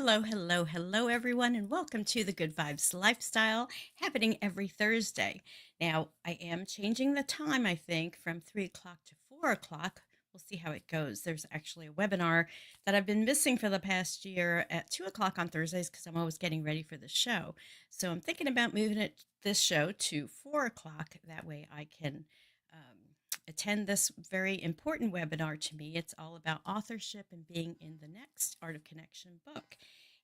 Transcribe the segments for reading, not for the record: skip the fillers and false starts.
Hello, hello, hello, everyone, and welcome to the Good Vibes Lifestyle, happening every Thursday. Now, I am changing the time, I think, from 3 o'clock to 4 o'clock. We'll see how it goes. There's actually a webinar that I've been missing for the past year at 2 o'clock on Thursdays because I'm always getting ready for the show. So I'm thinking about moving this show to 4 o'clock. That way I can attend this very important webinar to me. It's all about authorship and being in the next Art of Connection book.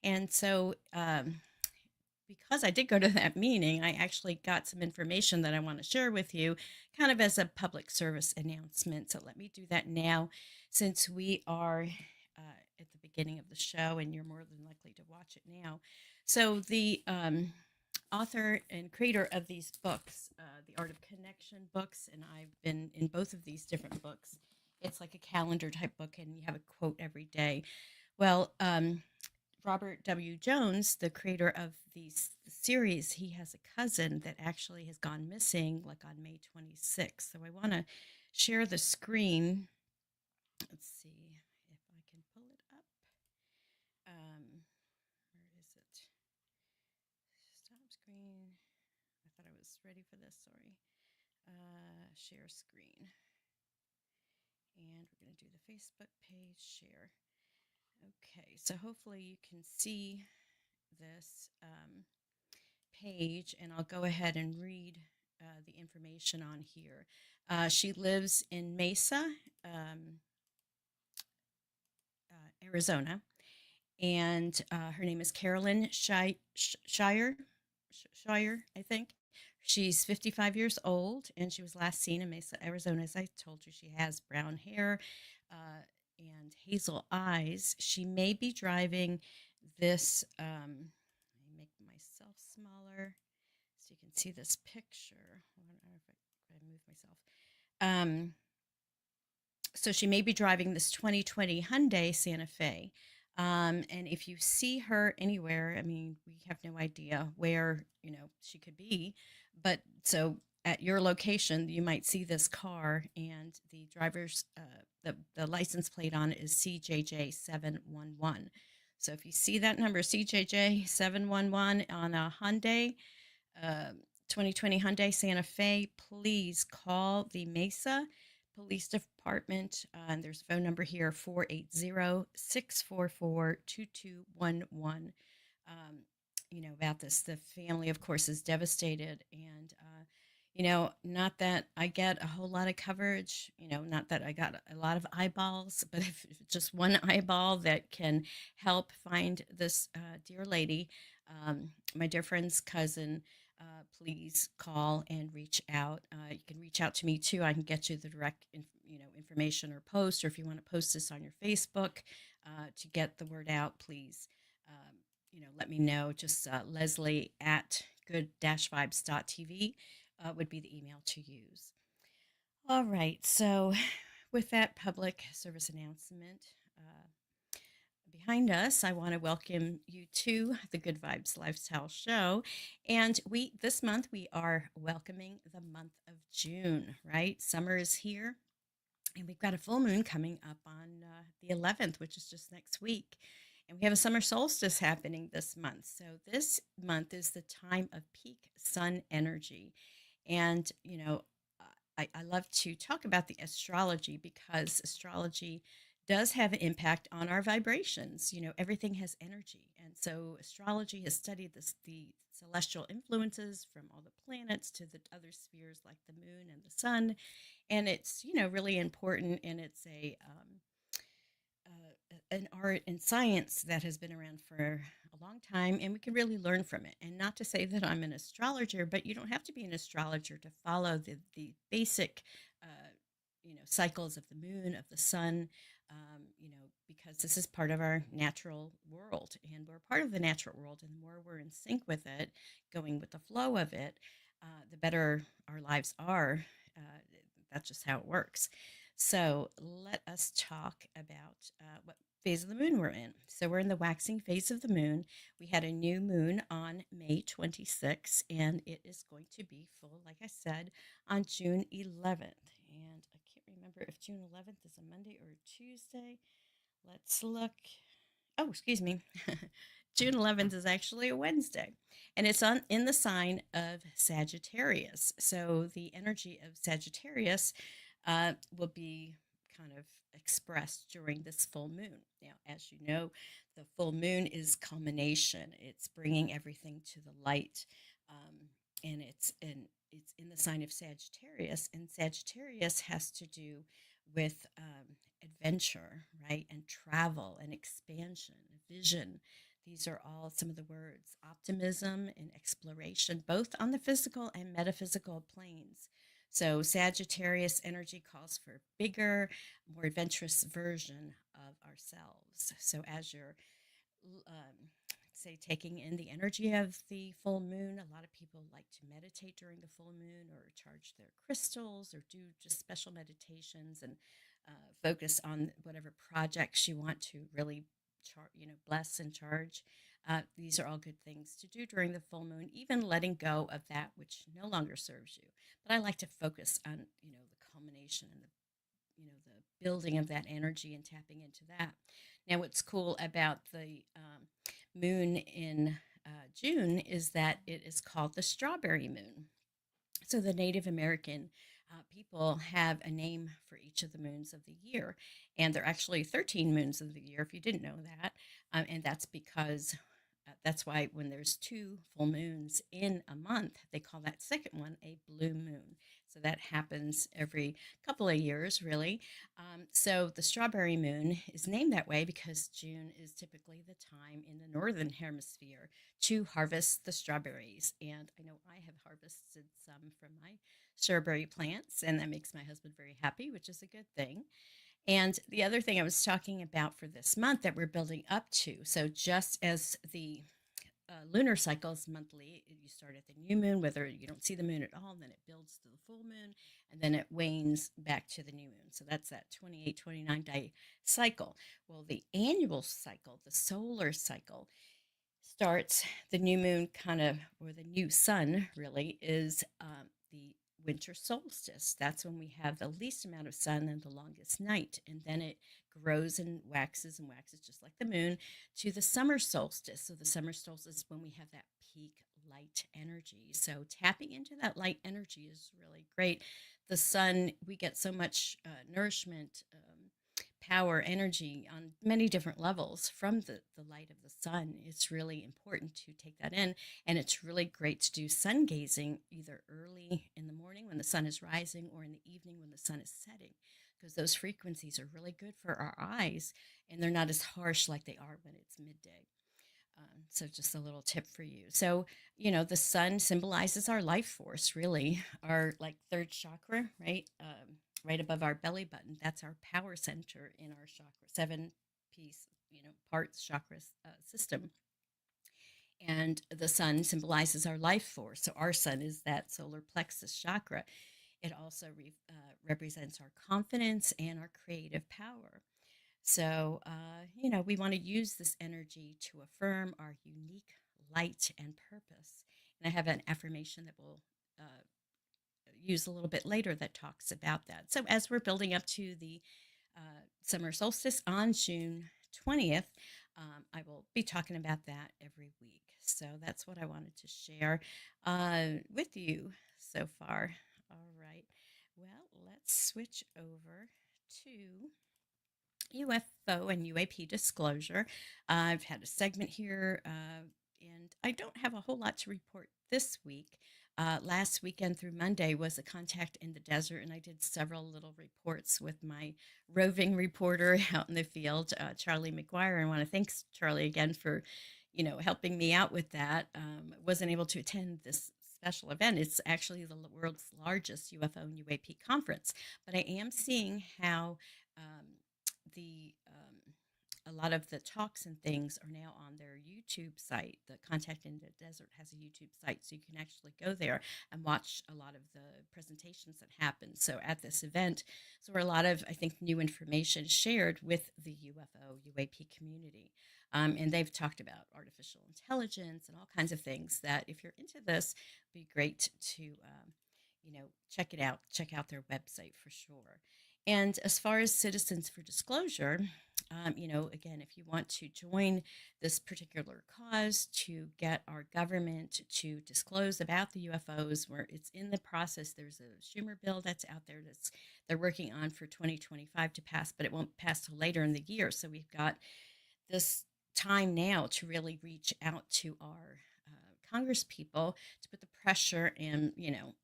And so, because I did go to that meeting, I actually got some information that I want to share with you, kind of as a public service announcement. So, let me do that now since we are at the beginning of the show and you're more than likely to watch it now. So, the author and creator of these books, the Art of Connection books, and I've been in both of these different books. It's like a calendar type book, and you have a quote every day. Well, Robert W. Jones, the creator of these series, he has a cousin that actually has gone missing like on May 26th. So I want to share the screen. Let's see if I can pull it up. Where is it? Stop screen. I thought I was ready for this. Sorry. Share screen. And we're going to do the Facebook page share. Okay, so hopefully you can see this page, and I'll go ahead and read the information on here. She lives in Mesa, Arizona, and her name is Carolyn Shire, I think. She's 55 years old, and she was last seen in Mesa, Arizona. As I told you, she has brown hair and hazel eyes. She may be driving this. Let me make myself smaller so you can see this picture. I don't know if I move myself. So she may be driving this 2020 Hyundai Santa Fe. And if you see her anywhere, I mean, we have no idea where, she could be. But so at your location, you might see this car, and the driver's, the license plate on it is CJJ 711. So if you see that number, CJJ 711 on a Hyundai, uh, 2020 Hyundai Santa Fe, please call the Mesa Police Department. And there's a phone number here, 480-644-2211. About this. The family, of course, is devastated. And, not that I get a whole lot of coverage, not that I got a lot of eyeballs, but if just one eyeball that can help find this dear lady, my dear friend's cousin, please call and reach out. You can reach out to me too. I can get you the direct, information or post, or if you want to post this on your Facebook to get the word out, please, let me know. Just Leslie at good-vibes.tv would be the email to use. All right. So, with that public service announcement behind us, I want to welcome you to the Good Vibes Lifestyle Show. And this month we are welcoming the month of June, right? Summer is here, and we've got a full moon coming up on the 11th, which is just next week. And we have a summer solstice happening this month. So this month is the time of peak sun energy. And, I love to talk about the astrology because astrology does have an impact on our vibrations. Everything has energy. And so astrology has studied the celestial influences from all the planets to the other spheres like the moon and the sun. And it's, really important. And it's an art and science that has been around for a long time, and we can really learn from it. And not to say that I'm an astrologer, but you don't have to be an astrologer to follow the basic, cycles of the moon, of the sun, because this is part of our natural world, and we're part of the natural world. And the more we're in sync with it, going with the flow of it, the better our lives are. That's just how it works. So let us talk about what phase of the moon we're in. So we're in the waxing phase of the moon. We had a new moon on May 26th, and it is going to be full, like I said, on June 11th. And I can't remember if June 11th is a Monday or a Tuesday. Let's look. Oh, excuse me. June 11th is actually a Wednesday, and it's on in the sign of Sagittarius. So the energy of Sagittarius will be kind of expressed during this full moon. Now, as you know, the full moon is culmination. It's bringing everything to the light, um, and it's in the sign of Sagittarius, and Sagittarius has to do with adventure, right? And travel and expansion, vision. These are all some of the words optimism and exploration, both on the physical and metaphysical planes. So, Sagittarius energy calls for bigger, more adventurous version of ourselves. So, as you're um, say taking in the energy of the full moon. A lot of people like to meditate during the full moon or charge their crystals or do just special meditations and focus on whatever projects you want to really bless and charge. These are all good things to do during the full moon, even letting go of that which no longer serves you. But I like to focus on, the culmination and the building of that energy and tapping into that. Now, what's cool about the moon in June is that it is called the strawberry moon. So the Native American people have a name for each of the moons of the year, and there are actually 13 moons of the year. If you didn't know that, and that's because. That's why when there's two full moons in a month, they call that second one a blue moon. So that happens every couple of years, really. So the strawberry moon is named that way because June is typically the time in the northern hemisphere to harvest the strawberries. And I know I have harvested some from my strawberry plants, and that makes my husband very happy, which is a good thing. And the other thing I was talking about for this month that we're building up to, so just as the lunar cycles monthly, you start at the new moon, whether you don't see the moon at all, and then it builds to the full moon, and then it wanes back to the new moon. So that's that 28, 29-day cycle. Well, the annual cycle, the solar cycle, starts the new moon kind of, or the new sun really, is the winter solstice. That's when we have the least amount of sun and the longest night. And then it grows and waxes just like the moon to the summer solstice. So the summer solstice is when we have that peak light energy. So tapping into that light energy is really great. The sun, we get so much nourishment. Power, energy on many different levels from the light of the sun. It's really important to take that in. And it's really great to do sun gazing either early in the morning when the sun is rising or in the evening when the sun is setting, because those frequencies are really good for our eyes and they're not as harsh like they are when it's midday. So just a little tip for you. So, the sun symbolizes our life force, really, our like third chakra, right? Right above our belly button. That's our power center in our chakra, seven piece, parts chakra system. And the sun symbolizes our life force. So our sun is that solar plexus chakra. It also represents our confidence and our creative power. So, we want to use this energy to affirm our unique light and purpose. And I have an affirmation that we'll use a little bit later that talks about that. So, as we're building up to the summer solstice on June 20th, I will be talking about that every week. So, that's what I wanted to share with you so far. All right. Well, let's switch over to UFO and UAP disclosure. I've had a segment here, and I don't have a whole lot to report this week. Last weekend through Monday was a contact in the desert, and I did several little reports with my roving reporter out in the field, Charlie McGuire. I want to thank Charlie again for, helping me out with that. Wasn't able to attend this special event. It's actually the world's largest UFO and UAP conference, but I am seeing how the a lot of the talks and things are now on their YouTube site. The Contact in the Desert has a YouTube site, so you can actually go there and watch a lot of the presentations that happen. So at this event, so where a lot of, I think, new information shared with the UFO UAP community. And they've talked about artificial intelligence and all kinds of things that, if you're into this, would be great to, check it out. Check out their website for sure. And as far as Citizens for Disclosure, again, if you want to join this particular cause to get our government to disclose about the UFOs, where it's in the process, there's a Schumer bill that's out there that's they're working on for 2025 to pass, but it won't pass till later in the year. So we've got this time now to really reach out to our Congress people to put the pressure in.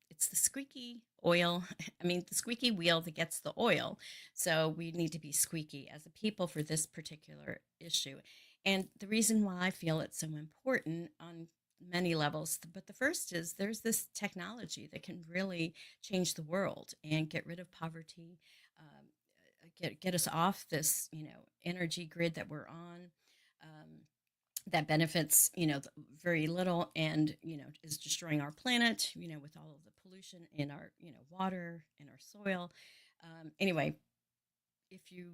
It's the squeaky oil, I mean, the squeaky wheel that gets the oil. So we need to be squeaky as a people for this particular issue. And the reason why I feel it's so important on many levels, but the first is there's this technology that can really change the world and get rid of poverty, get us off this energy grid that we're on, um, that benefits very little, and is destroying our planet, with all of the pollution in our water, in our soil. Anyway, if you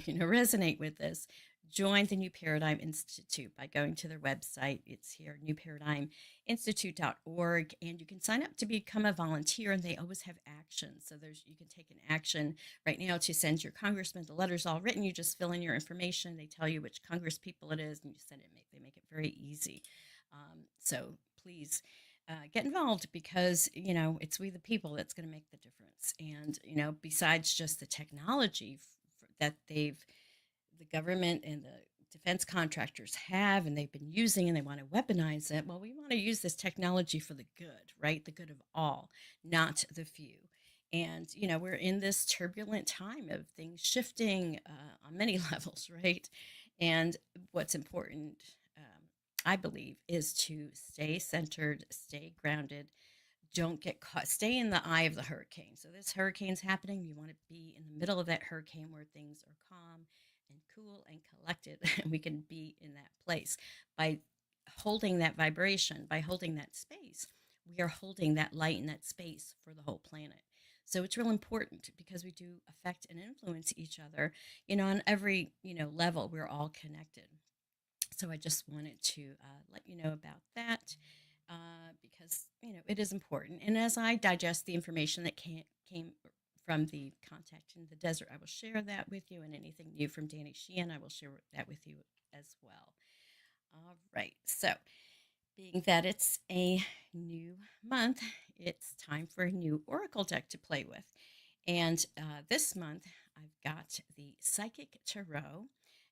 resonate with this, join the New Paradigm Institute by going to their website. It's here, newparadigminstitute.org, and you can sign up to become a volunteer, and they always have action. So you can take an action right now to send your congressman. The letter's all written. You just fill in your information. They tell you which congress people it is, and you send it. They make it very easy. So please get involved, because it's we the people that's going to make the difference. And besides just the technology that the government and the defense contractors have, and they've been using, and they want to weaponize it. Well, we want to use this technology for the good, right? The good of all, not the few. And we're in this turbulent time of things shifting on many levels, right? And what's important, I believe, is to stay centered, stay grounded, don't get caught, stay in the eye of the hurricane. So this hurricane's happening. You want to be in the middle of that hurricane where things are calm and cool and collected, and we can be in that place by holding that vibration, by holding that space. We are holding that light in that space for the whole planet. So it's real important, because we do affect and influence each other, on every level. We're all connected. So I just wanted to let you know about that, because it is important. And as I digest the information that came from the contact in the desert, I will share that with you, and anything new from Danny Sheehan, I will share that with you as well. All right, so being that it's a new month, it's time for a new oracle deck to play with. And this month, I've got the Psychic Tarot,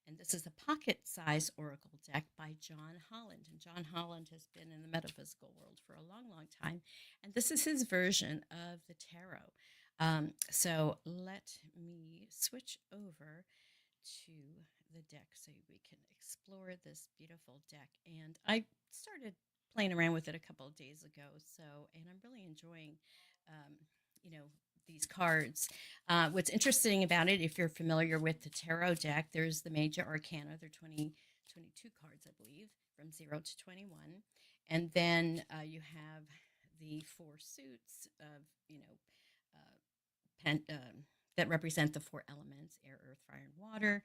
and this is a pocket-sized oracle deck by John Holland. And John Holland has been in the metaphysical world for a long, long time, and this is his version of the tarot. So let me switch over to the deck so we can explore this beautiful deck. And I started playing around with it a couple of days ago, and I'm really enjoying, um, you know, these cards. What's interesting about it, if you're familiar with the tarot deck, there's the major arcana. There are 22 cards, I believe, from 0 to 21. And then you have the four suits of, pen, that represent the four elements: air, earth, fire, and water.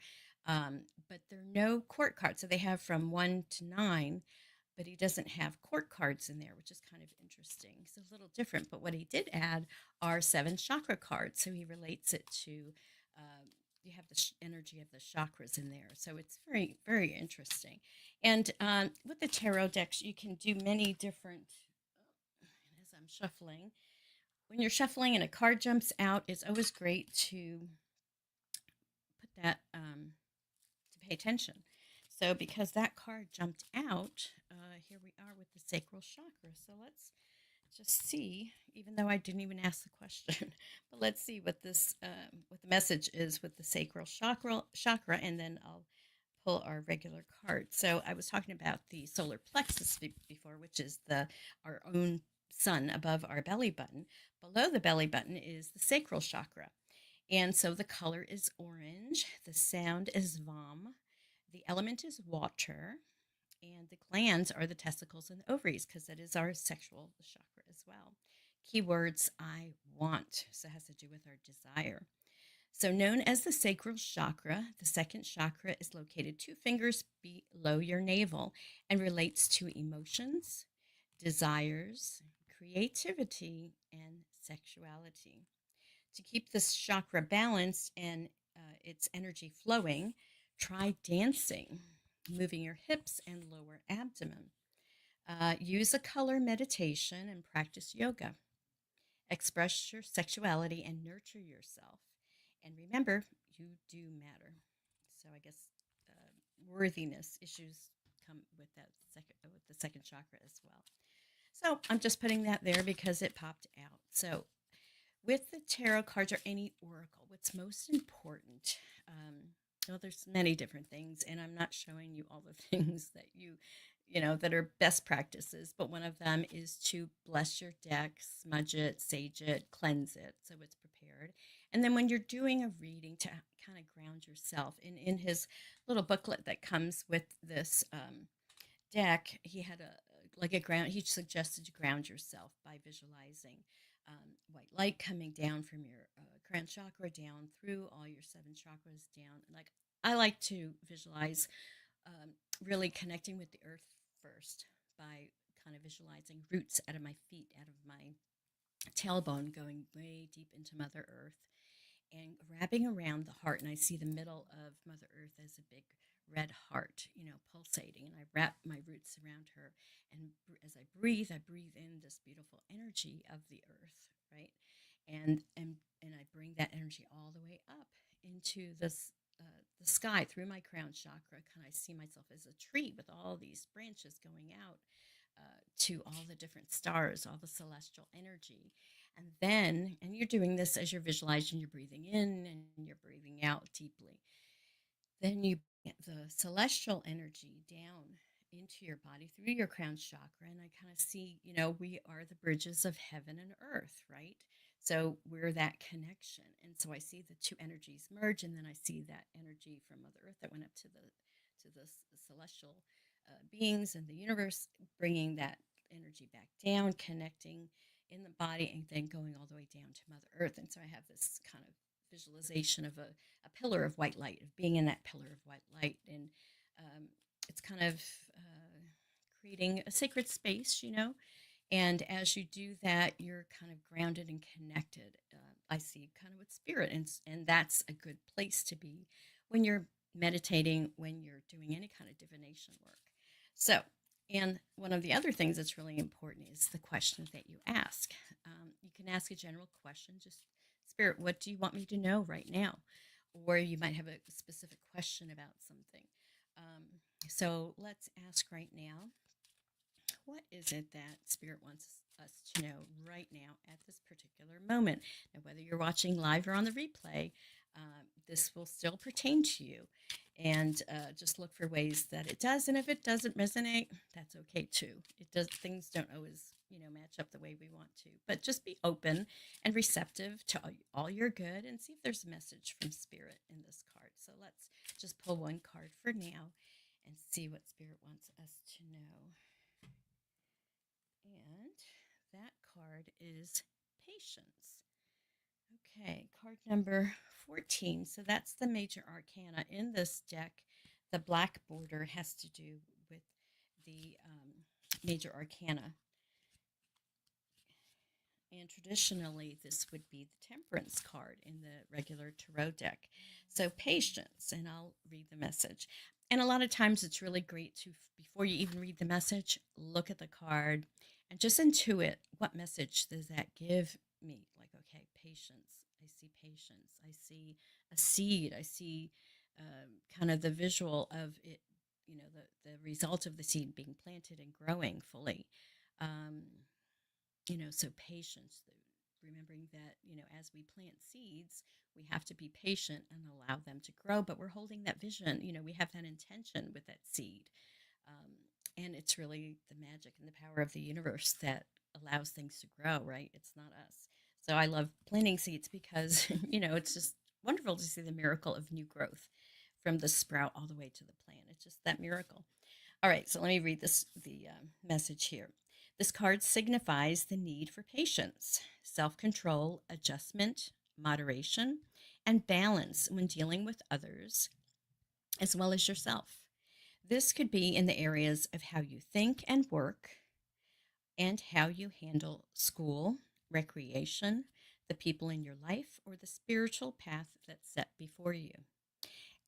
But there are no court cards. So they have from 1 to 9, but he doesn't have court cards in there, which is kind of interesting. It's a little different. But what he did add are 7 chakra cards. So he relates it to, you have the energy of the chakras in there. So it's very, very interesting. And with the tarot decks, you can do many different, as I'm shuffling, when you're shuffling and a card jumps out, it's always great to put that, to pay attention. So because that card jumped out, here we are with the sacral chakra. So let's just see, even though I didn't even ask the question, but let's see what this, what the message is with the sacral chakra, and then I'll pull our regular card. So I was talking about the solar plexus before, which is our own sun above our belly button. Below the belly button is the sacral chakra. And so the color is orange, the sound is Vam, the element is water, and the glands are the testicles and the ovaries, because that is our sexual chakra as well. Keywords: I want, so it has to do with our desire. So known as the sacral chakra, the second chakra is located 2 fingers below your navel and relates to emotions, desires, creativity, and sexuality. To keep this chakra balanced and its energy flowing Try dancing, moving your hips and lower abdomen. Use a color meditation and practice yoga. Express your sexuality and nurture yourself. And remember, you do matter. So I guess worthiness issues come with that second with the second chakra as well. So I'm just putting that there because it popped out. So with the tarot cards or any oracle, what's most important? Well, there's many different things, and I'm not showing you all the things that that are best practices, but one of them is to bless your deck, smudge it, sage it, cleanse it so it's prepared. And then when you're doing a reading, to kind of ground yourself. In his little booklet that comes with this deck, he had a ground. He suggested to ground yourself by visualizing white light coming down from your crown chakra down through all your seven chakras down. Like I like to visualize um, really connecting with the earth first by kind of visualizing roots out of my feet, out of my tailbone, going way deep into Mother Earth and wrapping around the heart. And I see the middle of Mother Earth as a big red heart, pulsating. And I wrap my roots around her. And as I breathe in this beautiful energy of the earth, right? And I bring that energy all the way up into the sky through my crown chakra. Can I see myself as a tree with all these branches going out to all the different stars, all the celestial energy? And you're doing this as you're visualizing, you're breathing in and you're breathing out deeply. Then you get the celestial energy down into your body through your crown chakra. And I kind of see, we are the bridges of heaven and earth, right? So we're that connection. And so I see the two energies merge, and then I see that energy from Mother Earth that went up to the celestial beings and the universe, bringing that energy back down, connecting in the body, and then going all the way down to Mother Earth. And so I have this kind of visualization of a pillar of white light, of being in that pillar of white light. And it's kind of creating a sacred space. And as you do that, you're kind of grounded and connected. I see kind of with spirit, and that's a good place to be when you're meditating, when you're doing any kind of divination work. So, and one of the other things that's really important is the questions that you ask. You can ask a general question, just spirit, what do you want me to know right now? Or you might have a specific question about something. So let's ask right now, what is it that Spirit wants us to know right now at this particular moment? Now, whether you're watching live or on the replay, this will still pertain to you. And just look for ways that it does. And if it doesn't resonate, that's okay too. It does. Things don't always, match up the way we want to. But just be open and receptive to all your good, and see if there's a message from Spirit in this card. So let's just pull one card for now and see what Spirit wants us to know. And that card is Patience. Okay, card number 14. So that's the major arcana in this deck. The black border has to do with the major arcana. And traditionally, this would be the Temperance card in the regular tarot deck. So patience, and I'll read the message. And a lot of times it's really great to, before you even read the message, look at the card and just intuit, what message does that give me? Like, okay, patience. I see patience. I see a seed. I see kind of the visual of it, the result of the seed being planted and growing fully. Um, so patience, remembering that, as we plant seeds, we have to be patient and allow them to grow, but we're holding that vision, we have that intention with that seed. Um, and it's really the magic and the power of the universe that allows things to grow, right? It's not us. So I love planting seeds because, it's just wonderful to see the miracle of new growth from the sprout all the way to the plant. It's just that miracle. All right, so let me read the message here. This card signifies the need for patience, self control, adjustment, moderation, and balance when dealing with others as well as yourself. This could be in the areas of how you think and work, and how you handle school, recreation, the people in your life, or the spiritual path that's set before you.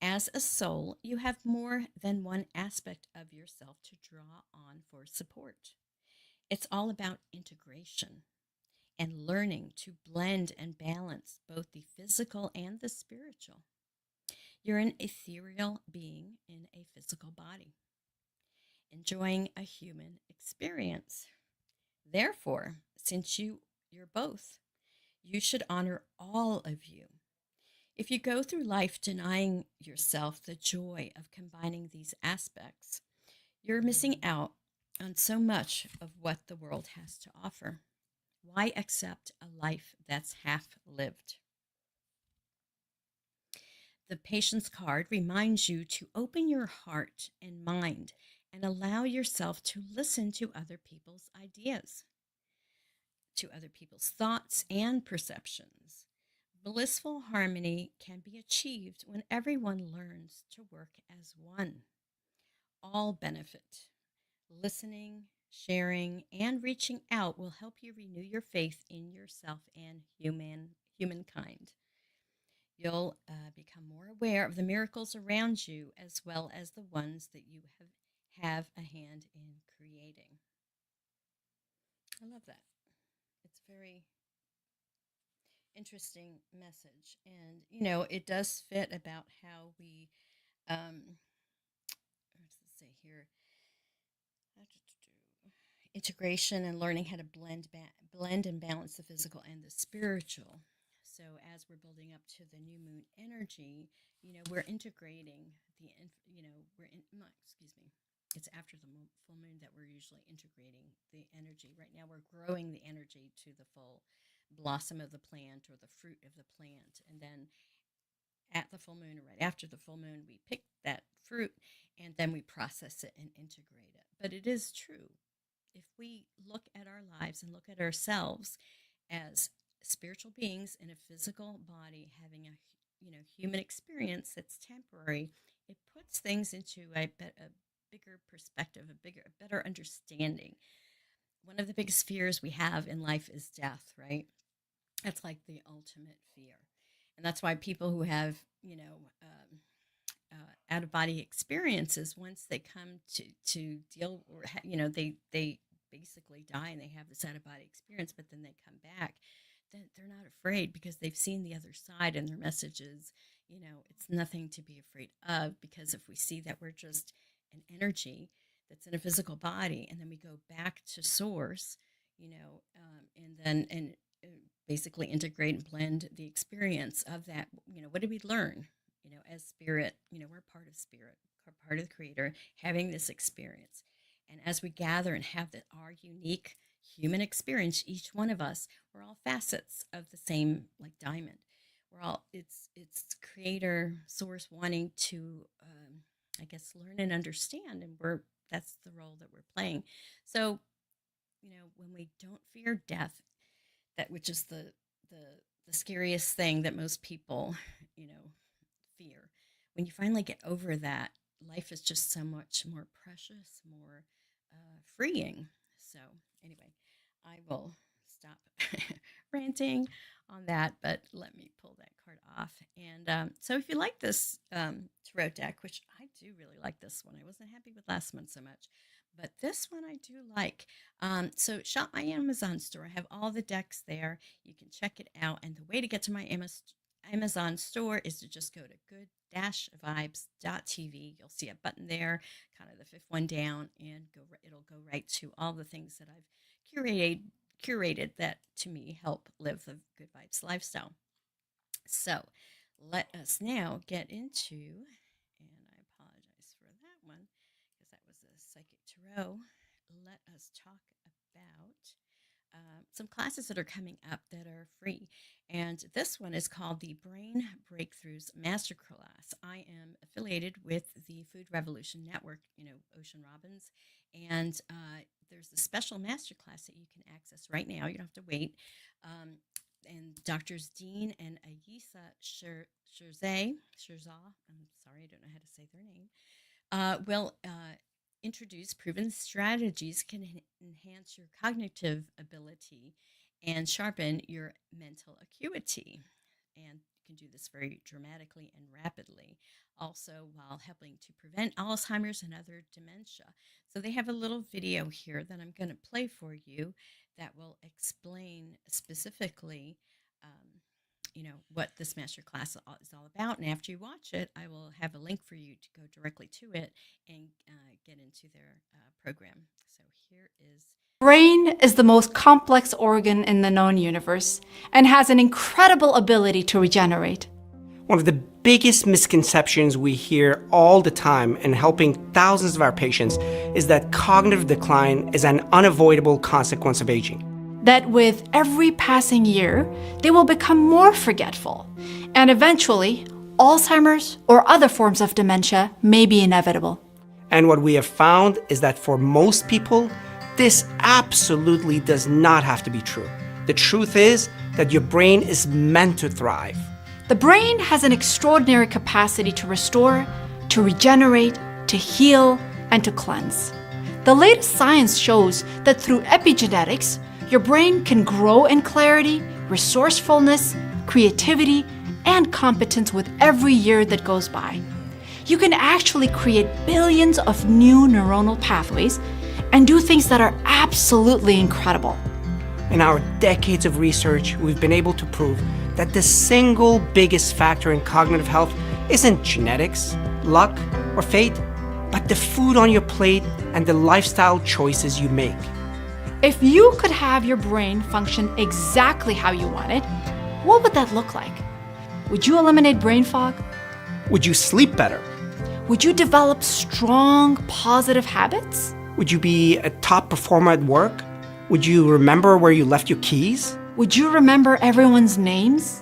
As a soul, you have more than one aspect of yourself to draw on for support. It's all about integration and learning to blend and balance both the physical and the spiritual. You're an ethereal being in a physical body, enjoying a human experience. Therefore, since you're both, you should honor all of you. If you go through life denying yourself the joy of combining these aspects, you're missing out on so much of what the world has to offer. Why accept a life that's half lived? The patience card reminds you to open your heart and mind and allow yourself to listen to other people's ideas, to other people's thoughts and perceptions. Blissful harmony can be achieved when everyone learns to work as one. All benefit. Listening, sharing, and reaching out will help you renew your faith in yourself and humankind. You'll become more aware of the miracles around you as well as the ones that you have a hand in creating. I love that. It's a very interesting message. And, it does fit about how we, let's say here, integration and learning how to blend and balance the physical and the spiritual. So as we're building up to the new moon energy, we're integrating excuse me. It's after the full moon that we're usually integrating the energy. Right now, we're growing the energy to the full blossom of the plant or the fruit of the plant. And then at the full moon or right after the full moon, we pick that fruit and then we process it and integrate it. But it is true. If we look at our lives and look at ourselves as spiritual beings in a physical body having a human experience that's temporary, it puts things into a bigger perspective, a better understanding. One of the biggest fears we have in life is death, right? That's like the ultimate fear. And that's why people who have, out of body experiences, once they come to deal, or, they basically die and they have this out of body experience, but then they come back, then they're not afraid because they've seen the other side and their messages, it's nothing to be afraid of, because if we see that we're just an energy that's in a physical body and then we go back to source, and basically integrate and blend the experience of that. What did we learn? As spirit, we're part of spirit, we're part of the creator, having this experience. And as we gather and have our unique human experience, each one of us, we're all facets of the same like diamond. We're all it's creator source wanting to, I guess, learn and understand, and that's the role that we're playing. So, when we don't fear death, that which is the scariest thing that most people, fear. When you finally get over that, life is just so much more precious, more freeing. So, anyway, I will stop ranting on that, but let me pull that card off. And so, if you like this tarot deck, which I do really like this one, I wasn't happy with last one so much, but this one I do like. So, shop my Amazon store. I have all the decks there. You can check it out. And the way to get to my Amazon store is to just go to good-vibes.tv. You'll see a button there, kind of the fifth one down, and it'll go right to all the things that I've curated that to me help live the good vibes lifestyle. So let us now get into, and I apologize for that one because that was a psychic tarot. Let us talk about some classes that are coming up that are free. And this one is called the Brain Breakthroughs Masterclass. I am affiliated with the Food Revolution Network, Ocean Robbins. And there's a special masterclass that you can access right now. You don't have to wait. And Doctors Dean and Ayisa Shirzah, I'm sorry, I don't know how to say their name, will introduce proven strategies can enhance your cognitive ability and sharpen your mental acuity. And you can do this very dramatically and rapidly, also while helping to prevent Alzheimer's and other dementia. So they have a little video here that I'm going to play for you that will explain specifically, what this master class is all about. And after you watch it, I will have a link for you to go directly to it and get into their program. So here is. Brain is the most complex organ in the known universe and has an incredible ability to regenerate. One of the biggest misconceptions we hear all the time in helping thousands of our patients is that cognitive decline is an unavoidable consequence of aging. That with every passing year, they will become more forgetful, and eventually, Alzheimer's or other forms of dementia may be inevitable. And what we have found is that for most people, this absolutely does not have to be true. The truth is that your brain is meant to thrive. The brain has an extraordinary capacity to restore, to regenerate, to heal, and to cleanse. The latest science shows that through epigenetics, your brain can grow in clarity, resourcefulness, creativity, and competence with every year that goes by. You can actually create billions of new neuronal pathways and do things that are absolutely incredible. In our decades of research, we've been able to prove that the single biggest factor in cognitive health isn't genetics, luck, or fate, but the food on your plate and the lifestyle choices you make. If you could have your brain function exactly how you want it, what would that look like? Would you eliminate brain fog? Would you sleep better? Would you develop strong, positive habits? Would you be a top performer at work? Would you remember where you left your keys? Would you remember everyone's names?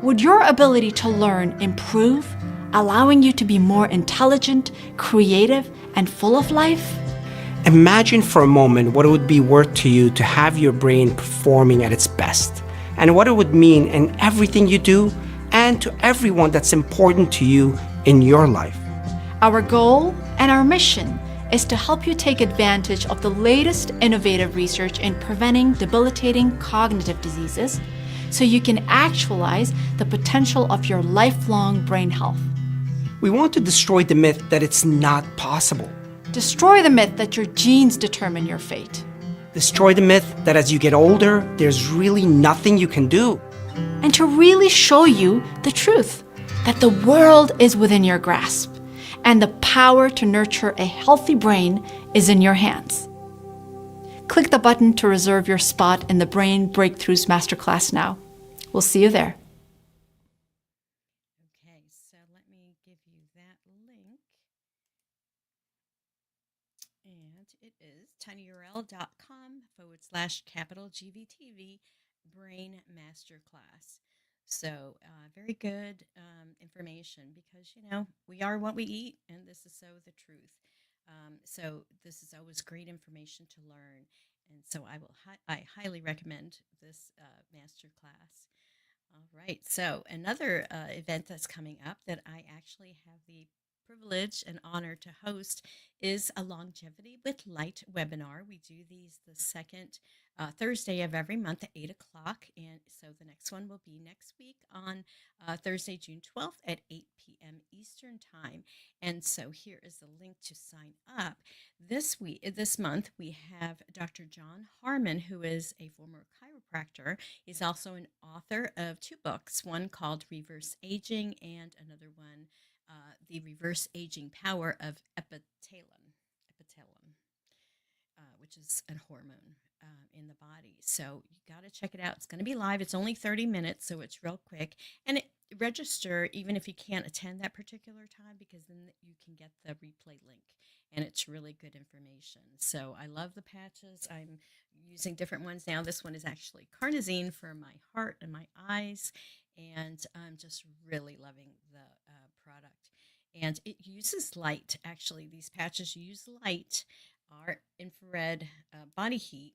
Would your ability to learn improve, allowing you to be more intelligent, creative, and full of life? Imagine for a moment what it would be worth to you to have your brain performing at its best, and what it would mean in everything you do and to everyone that's important to you in your life. Our goal and our mission is to help you take advantage of the latest innovative research in preventing debilitating cognitive diseases so you can actualize the potential of your lifelong brain health. We want to destroy the myth that it's not possible. Destroy the myth that your genes determine your fate. Destroy the myth that as you get older, there's really nothing you can do. And to really show you the truth, that the world is within your grasp, and the power to nurture a healthy brain is in your hands. Click the button to reserve your spot in the Brain Breakthroughs Masterclass now. We'll see you there. Okay, so let me give you that link. And it is tinyurl.com/GVTV Brain Masterclass. So very good information because, we are what we eat, and this is so the truth. So this is always great information to learn. And so I highly recommend this master class. All right. So another event that's coming up that I actually have the privilege and honor to host is a Longevity with Light webinar. We do these the second Thursday of every month at 8 o'clock. And so the next one will be next week on Thursday, June 12th at 8 p.m. Eastern Time. And so here is the link to sign up. This month, we have Dr. John Harmon, who is a former chiropractor. He's also an author of 2 books, one called Reverse Aging and another one, The Reverse Aging Power of Epithalum, which is a hormone in the body. So you got to check it out. It's going to be live. It's only 30 minutes, so it's real quick. And register even if you can't attend that particular time, because then you can get the replay link. And it's really good information. So I love the patches. I'm using different ones now. This one is actually carnosine for my heart and my eyes. And I'm just really loving the product. And it uses light. Actually, these patches use light. Our infrared body heat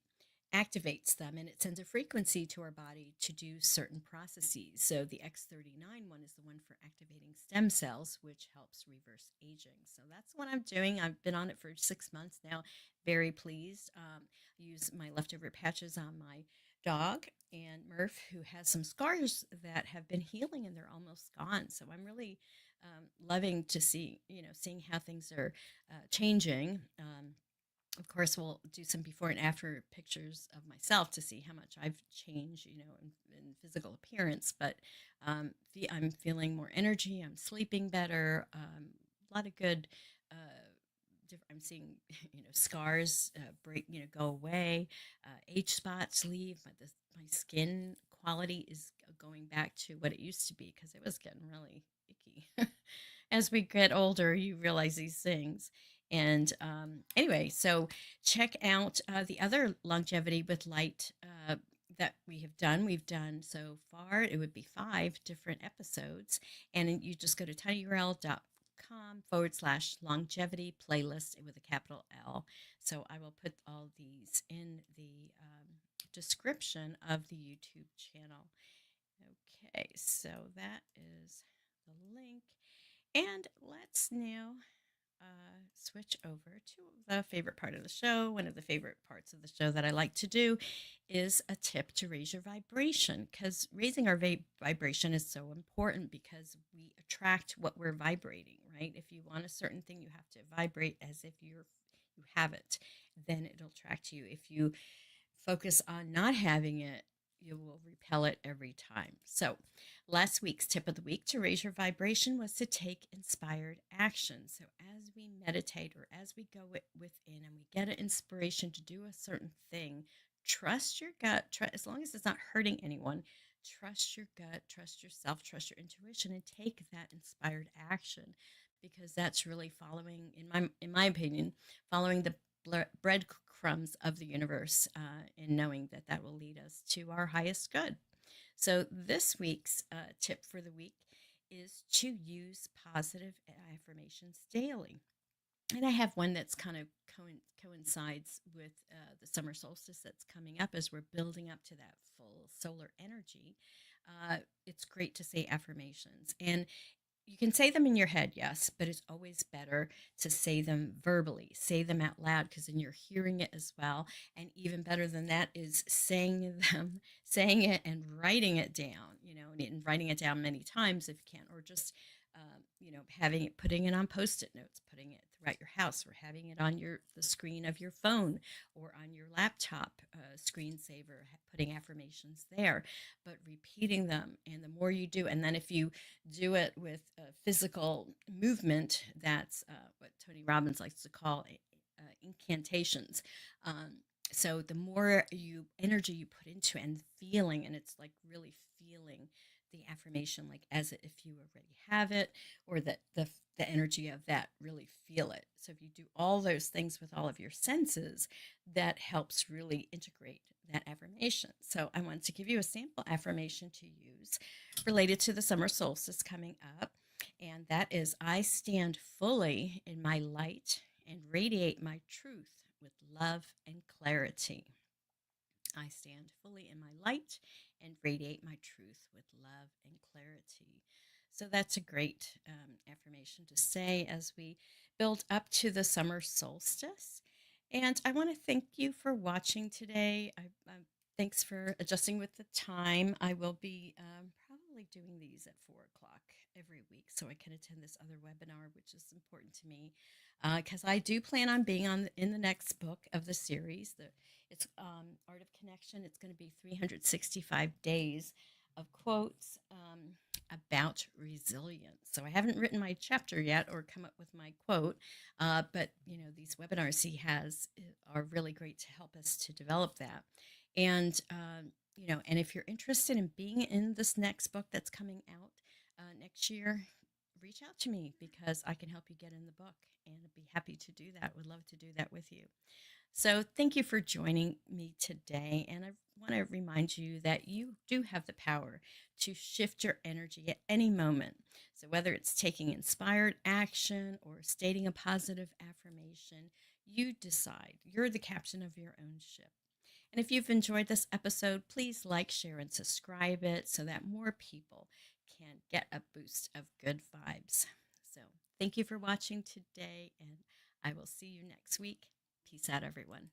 activates them, and it sends a frequency to our body to do certain processes. So the X39 one is the one for activating stem cells, which helps reverse aging. So that's what I'm doing. I've been on it for 6 months now. Very pleased. I use my leftover patches on my dog and Murph, who has some scars that have been healing and they're almost gone. So I'm really loving to see, seeing how things are changing. Of course, we'll do some before and after pictures of myself to see how much I've changed, in physical appearance. But I'm feeling more energy. I'm sleeping better. A lot of good. I'm seeing, scars break, go away. Age spots leave. My skin quality is going back to what it used to be because it was getting really icky. As we get older, you realize these things. And anyway, so check out the other longevity with light that we have done. We've done so far, it would be 5 different episodes. And you just go to tinyurl.com/longevity playlist with a capital L. So I will put all these in the description of the YouTube channel. Okay, so that is the link. And let's now switch over to the favorite part of the show. One of the favorite parts of the show that I like to do is a tip to raise your vibration, because raising our vibration is so important because we attract what we're vibrating, right? If you want a certain thing, you have to vibrate as if you have it, then it'll attract you. If you focus on not having it, you will repel it every time. So, last week's tip of the week to raise your vibration was to take inspired action. So, as we meditate or as we go within and we get an inspiration to do a certain thing, trust your gut, as long as it's not hurting anyone. Trust your gut, trust yourself, trust your intuition, and take that inspired action, because that's really following, in my opinion, following the breadcrumbs of the universe, and knowing that that will lead us to our highest good. So, this week's tip for the week is to use positive affirmations daily. And I have one that's kind of coincides with the summer solstice that's coming up as we're building up to that full solar energy. It's great to say affirmations. And you can say them in your head, yes, but it's always better to say them verbally, say them out loud, because then you're hearing it as well. And even better than that is saying it and writing it down, and writing it down many times if you can, or just, putting it on Post-it notes, putting it throughout your house, or having it on the screen of your phone or on your laptop screensaver, putting affirmations there, but repeating them. And the more you do, and then if you do it with physical movement, that's what Tony Robbins likes to call incantations. So the more energy you put into it and feeling, and it's like really feeling the affirmation, like as if you already have it, or that the energy of that, really feel it. So if you do all those things with all of your senses, that helps really integrate that affirmation. So I want to give you a sample affirmation to use related to the summer solstice coming up. And that is, I stand fully in my light and radiate my truth with love and clarity. I stand fully in my light and radiate my truth with love and clarity. So that's a great affirmation to say as we build up to the summer solstice. And I want to thank you for watching today. Thanks for adjusting with the time. I will be probably doing these at 4 o'clock every week so I can attend this other webinar, which is important to me, because I do plan on being in the next book of the series. It's Art of Connection. It's going to be 365 days of quotes about resilience. So I haven't written my chapter yet or come up with my quote, but these webinars he has are really great to help us to develop that. And and if you're interested in being in this next book that's coming out next year, reach out to me, because I can help you get in the book, and I'd be happy to do that. Would love to do that with you. So thank you for joining me today. And I want to remind you that you do have the power to shift your energy at any moment. So whether it's taking inspired action or stating a positive affirmation, you decide. You're the captain of your own ship. And if you've enjoyed this episode, please like, share, and subscribe it so that more people can get a boost of good vibes. So thank you for watching today, and I will see you next week. Peace out, everyone.